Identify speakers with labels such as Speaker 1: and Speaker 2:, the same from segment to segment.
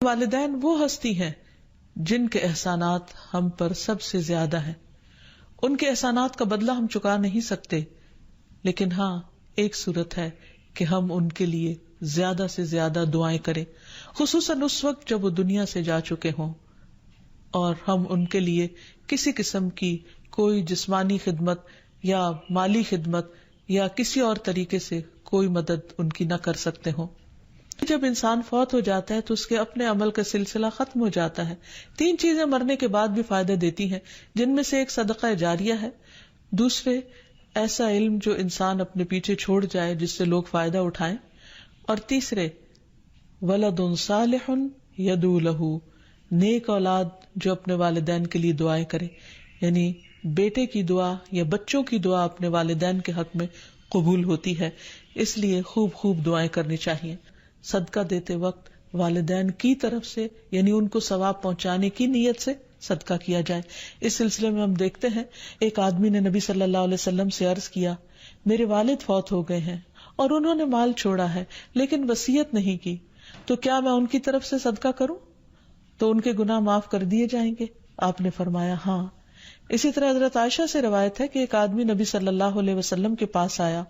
Speaker 1: والدین وہ ہستی ہیں جن کے احسانات ہم پر سب سے زیادہ ہیں. ان کے احسانات کا بدلہ ہم چکا نہیں سکتے، لیکن ہاں ایک صورت ہے کہ ہم ان کے لیے زیادہ سے زیادہ دعائیں کریں، خصوصاً اس وقت جب وہ دنیا سے جا چکے ہوں اور ہم ان کے لیے کسی قسم کی کوئی جسمانی خدمت یا مالی خدمت یا کسی اور طریقے سے کوئی مدد ان کی نہ کر سکتے ہوں. جب انسان فوت ہو جاتا ہے تو اس کے اپنے عمل کا سلسلہ ختم ہو جاتا ہے. 3 چیزیں مرنے کے بعد بھی فائدہ دیتی ہیں، جن میں سے ایک صدقہ جاریہ ہے، دوسرے ایسا علم جو انسان اپنے پیچھے چھوڑ جائے جس سے لوگ فائدہ اٹھائیں، اور تیسرے ولد صالح یدعو لہ، نیک اولاد جو اپنے والدین کے لیے دعائیں کرے. یعنی بیٹے کی دعا یا بچوں کی دعا اپنے والدین کے حق میں قبول ہوتی ہے، اس لیے خوب خوب دعائیں کرنی چاہیے. صدقہ دیتے وقت والدین کی طرف سے یعنی ان کو ثواب پہنچانے کی نیت سے صدقہ کیا جائے. اس سلسلے میں ہم دیکھتے ہیں ایک آدمی نے نبی صلی اللہ علیہ وسلم سے عرض کیا، میرے والد فوت ہو گئے ہیں اور انہوں نے مال چھوڑا ہے لیکن وصیت نہیں کی، تو کیا میں ان کی طرف سے صدقہ کروں تو ان کے گناہ معاف کر دیے جائیں گے؟ آپ نے فرمایا ہاں. اسی طرح حضرت عائشہ سے روایت ہے کہ ایک آدمی نبی صلی اللہ علیہ وسلم کے پاس آیا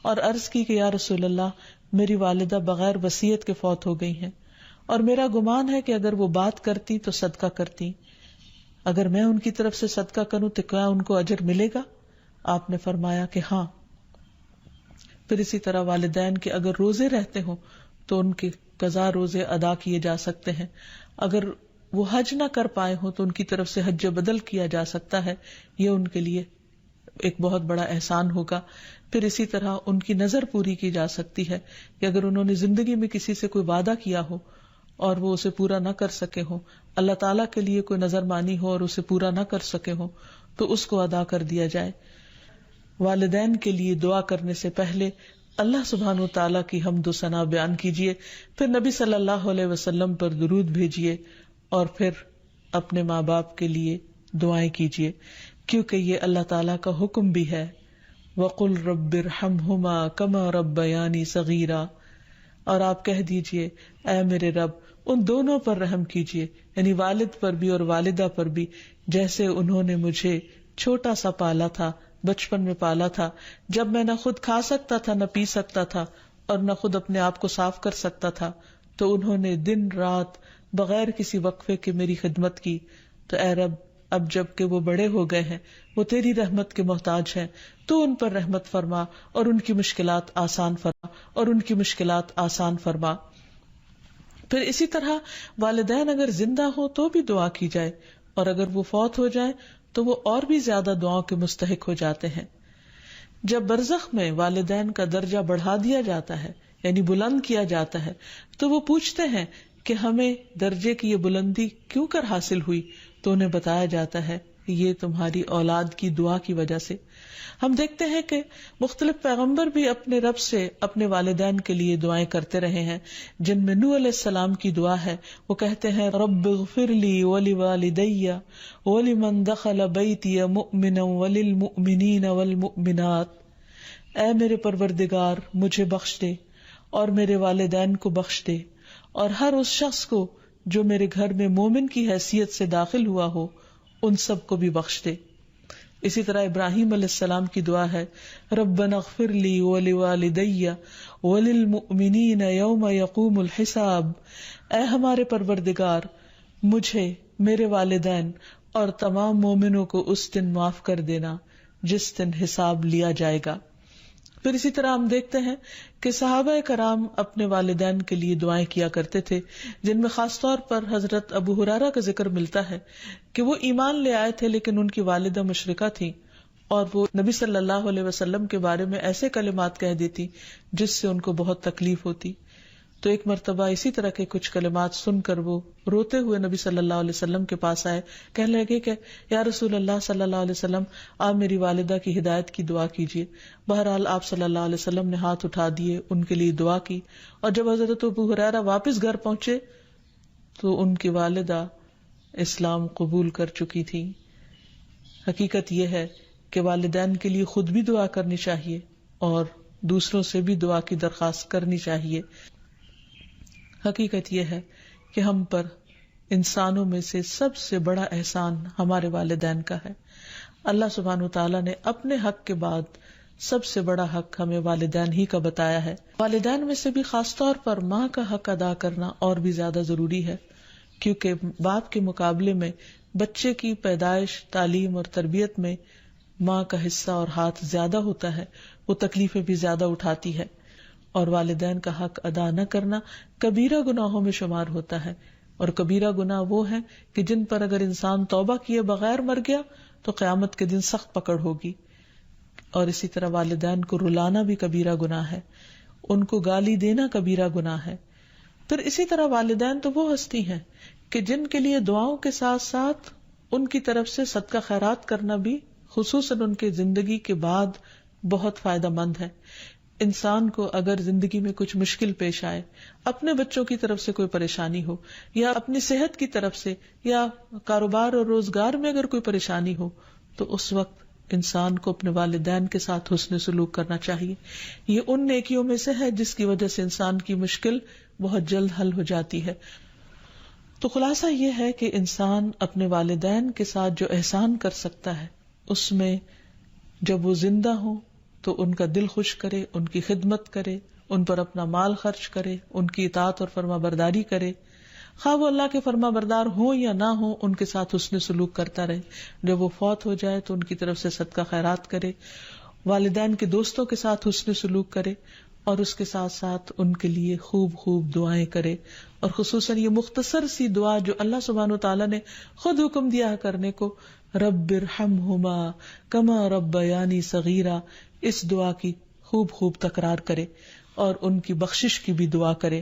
Speaker 1: اور عرض کی کہ یا رسول اللہ، میری والدہ بغیر وصیت کے فوت ہو گئی ہیں اور میرا گمان ہے کہ اگر وہ بات کرتی تو صدقہ کرتی، اگر میں ان کی طرف سے صدقہ کروں تو کیا ان کو اجر ملے گا؟ آپ نے فرمایا کہ ہاں. پھر اسی طرح والدین کے اگر روزے رہتے ہوں تو ان کے قضا روزے ادا کیے جا سکتے ہیں. اگر وہ حج نہ کر پائے ہوں تو ان کی طرف سے حج بدل کیا جا سکتا ہے، یہ ان کے لیے ایک بہت بڑا احسان ہوگا. پھر اسی طرح ان کی نظر پوری کی جا سکتی ہے کہ اگر انہوں نے زندگی میں کسی سے کوئی وعدہ کیا ہو اور وہ اسے پورا نہ کر سکے ہو، اللہ تعالیٰ کے لیے کوئی نظر مانی ہو اور اسے پورا نہ کر سکے ہو تو اس کو ادا کر دیا جائے. والدین کے لیے دعا کرنے سے پہلے اللہ سبحانہ وتعالیٰ کی حمد و ثنا بیان کیجیے، پھر نبی صلی اللہ علیہ وسلم پر درود بھیجیے اور پھر اپنے ماں باپ کے لیے دعائیں کیجیے، کیونکہ یہ اللہ تعالیٰ کا حکم بھی ہے. وَقُلْ رَبِّ ارْحَمْهُمَا كَمَا رَبَّيَانِي صَغِيرًا، اور آپ کہہ دیجئے اے میرے رب ان دونوں پر رحم کیجئے، یعنی والد پر بھی اور والدہ پر بھی، جیسے انہوں نے مجھے چھوٹا سا پالا تھا، بچپن میں پالا تھا، جب میں نہ خود کھا سکتا تھا نہ پی سکتا تھا اور نہ خود اپنے آپ کو صاف کر سکتا تھا، تو انہوں نے دن رات بغیر کسی وقفے کے میری خدمت کی. تو اے رب اب جب کہ وہ بڑے ہو گئے ہیں، وہ تیری رحمت کے محتاج ہیں، تو ان پر رحمت فرما اور ان کی مشکلات آسان فرما پھر اسی طرح والدین اگر زندہ ہو تو بھی دعا کی جائے، اور اگر وہ فوت ہو جائے تو وہ اور بھی زیادہ دعاؤں کے مستحق ہو جاتے ہیں. جب برزخ میں والدین کا درجہ بڑھا دیا جاتا ہے یعنی بلند کیا جاتا ہے تو وہ پوچھتے ہیں کہ ہمیں درجے کی یہ بلندی کیوں کر حاصل ہوئی، تو انہیں بتایا جاتا ہے کہ یہ تمہاری اولاد کی دعا کی وجہ سے. ہم دیکھتے ہیں کہ مختلف پیغمبر بھی اپنے رب سے اپنے والدین کے لیے دعائیں کرتے رہے ہیں، جن میں نوح علیہ السلام کی دعا ہے. وہ کہتے ہیں رب اغفر لی ولوالدی ولمن دخل بیتی مؤمنا وللمؤمنین والمؤمنات، اے میرے پروردگار مجھے بخش دے اور میرے والدین کو بخش دے اور ہر اس شخص کو جو میرے گھر میں مومن کی حیثیت سے داخل ہوا ہو ان سب کو بھی بخش دے. اسی طرح ابراہیم علیہ السلام کی دعا ہے ربنا اغفر لی ولوالدی وللمؤمنین یوم یقوم الحساب، اے ہمارے پروردگار مجھے، میرے والدین اور تمام مومنوں کو اس دن معاف کر دینا جس دن حساب لیا جائے گا. پھر اسی طرح ہم دیکھتے ہیں کہ صحابہ کرام اپنے والدین کے لیے دعائیں کیا کرتے تھے، جن میں خاص طور پر حضرت ابو ہریرہ کا ذکر ملتا ہے کہ وہ ایمان لے آئے تھے لیکن ان کی والدہ مشرکہ تھی اور وہ نبی صلی اللہ علیہ وسلم کے بارے میں ایسے کلمات کہہ دیتی جس سے ان کو بہت تکلیف ہوتی. تو ایک مرتبہ اسی طرح کے کچھ کلمات سن کر وہ روتے ہوئے نبی صلی اللہ علیہ وسلم کے پاس آئے، کہنے لگے کہ یا رسول اللہ صلی اللہ علیہ وسلم آپ میری والدہ کی ہدایت کی دعا کیجیے. بہرحال آپ صلی اللہ علیہ وسلم نے ہاتھ اٹھا دیے، ان کے لیے دعا کی، اور جب حضرت ابو ہریرہ واپس گھر پہنچے تو ان کی والدہ اسلام قبول کر چکی تھی. حقیقت یہ ہے کہ والدین کے لیے خود بھی دعا کرنی چاہیے اور دوسروں سے بھی دعا کی درخواست کرنی چاہیے. حقیقت یہ ہے کہ ہم پر انسانوں میں سے سب سے بڑا احسان ہمارے والدین کا ہے. اللہ سبحانہ وتعالیٰ نے اپنے حق کے بعد سب سے بڑا حق ہمیں والدین ہی کا بتایا ہے. والدین میں سے بھی خاص طور پر ماں کا حق ادا کرنا اور بھی زیادہ ضروری ہے، کیونکہ باپ کے مقابلے میں بچے کی پیدائش، تعلیم اور تربیت میں ماں کا حصہ اور ہاتھ زیادہ ہوتا ہے، وہ تکلیفیں بھی زیادہ اٹھاتی ہے. اور والدین کا حق ادا نہ کرنا کبیرہ گناہوں میں شمار ہوتا ہے، اور کبیرہ گناہ وہ ہیں کہ جن پر اگر انسان توبہ کیے بغیر مر گیا تو قیامت کے دن سخت پکڑ ہوگی. اور اسی طرح والدین کو رلانا بھی کبیرہ گناہ ہے، ان کو گالی دینا کبیرہ گناہ ہے. پھر اسی طرح والدین تو وہ ہستی ہیں کہ جن کے لیے دعاؤں کے ساتھ ساتھ ان کی طرف سے صدقہ خیرات کرنا بھی خصوصاً ان کے زندگی کے بعد بہت فائدہ مند ہے. انسان کو اگر زندگی میں کچھ مشکل پیش آئے، اپنے بچوں کی طرف سے کوئی پریشانی ہو، یا اپنی صحت کی طرف سے، یا کاروبار اور روزگار میں اگر کوئی پریشانی ہو، تو اس وقت انسان کو اپنے والدین کے ساتھ حسن سلوک کرنا چاہیے. یہ ان نیکیوں میں سے ہے جس کی وجہ سے انسان کی مشکل بہت جلد حل ہو جاتی ہے. تو خلاصہ یہ ہے کہ انسان اپنے والدین کے ساتھ جو احسان کر سکتا ہے، اس میں جب وہ زندہ ہوں تو ان کا دل خوش کرے، ان کی خدمت کرے، ان پر اپنا مال خرچ کرے، ان کی اطاعت اور فرما برداری کرے، خواہ وہ اللہ کے فرما بردار ہوں یا نہ ہوں، ان کے ساتھ حسن سلوک کرتا رہے. جب وہ فوت ہو جائے تو ان کی طرف سے صدقہ خیرات کرے، والدین کے دوستوں کے ساتھ حسن سلوک کرے، اور اس کے ساتھ ساتھ ان کے لیے خوب خوب دعائیں کرے. اور خصوصاً یہ مختصر سی دعا جو اللہ سبحانہ وتعالیٰ نے خود حکم دیا کرنے کو، رب ارحمہما کما ربیانی صغیرا، اس دعا کی خوب خوب تکرار کرے اور ان کی بخشش کی بھی دعا کرے.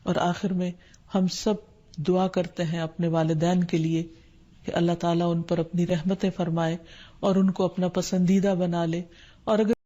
Speaker 1: اور آخر میں ہم سب دعا کرتے ہیں اپنے والدین کے لیے کہ اللہ تعالیٰ ان پر اپنی رحمتیں فرمائے اور ان کو اپنا پسندیدہ بنا لے. اور اگر